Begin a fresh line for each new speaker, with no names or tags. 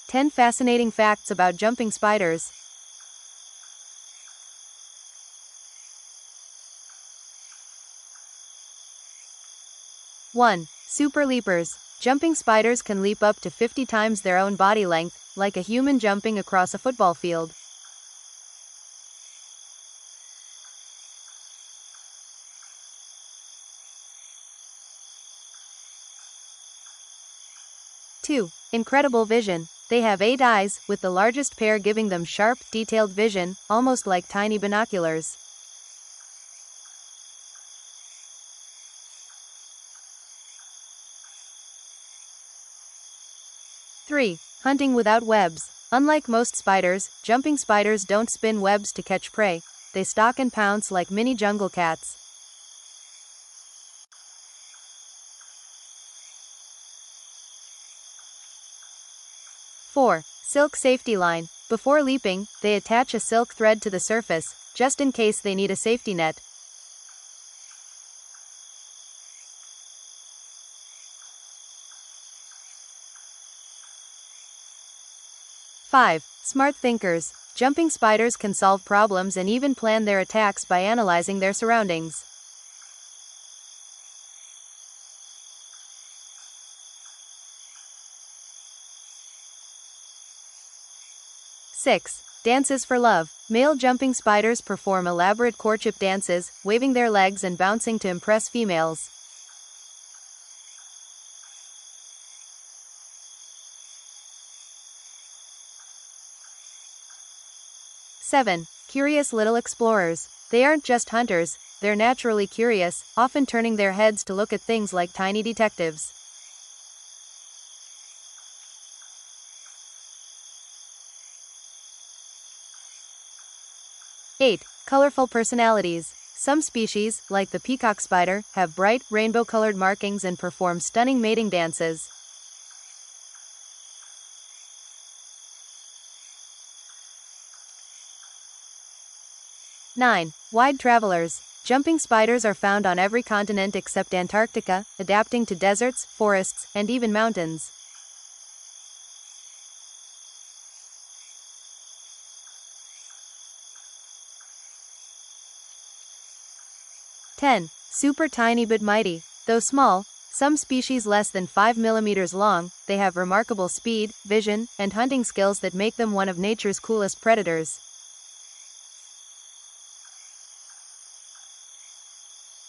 10 fascinating facts about jumping spiders. 1. Super leapers. Jumping spiders can leap up to 50 times their own body length, like a human jumping across a football field. 2. Incredible vision. They have 8 eyes, with the largest pair giving them sharp, detailed vision, almost like tiny binoculars. 3. Hunting without webs. Unlike most spiders, jumping spiders don't spin webs to catch prey. They stalk and pounce like mini jungle cats. 4. Silk safety line. Before leaping, they attach a silk thread to the surface, just in case they need a safety net. 5. Smart thinkers. Jumping spiders can solve problems and even plan their attacks by analyzing their surroundings. 6. Dances for love. Male jumping spiders perform elaborate courtship dances, waving their legs and bouncing to impress females. 7. Curious little explorers. They aren't just hunters, they're naturally curious, often turning their heads to look at things like tiny detectives. 8. Colorful personalities. Some species, like the peacock spider, have bright, rainbow-colored markings and perform stunning mating dances. 9. Wide travelers. Jumping spiders are found on every continent except Antarctica, adapting to deserts, forests, and even mountains. 10. Super tiny but mighty. Though small, some species less than 5 millimeters long, they have remarkable speed, vision, and hunting skills that make them one of nature's coolest predators.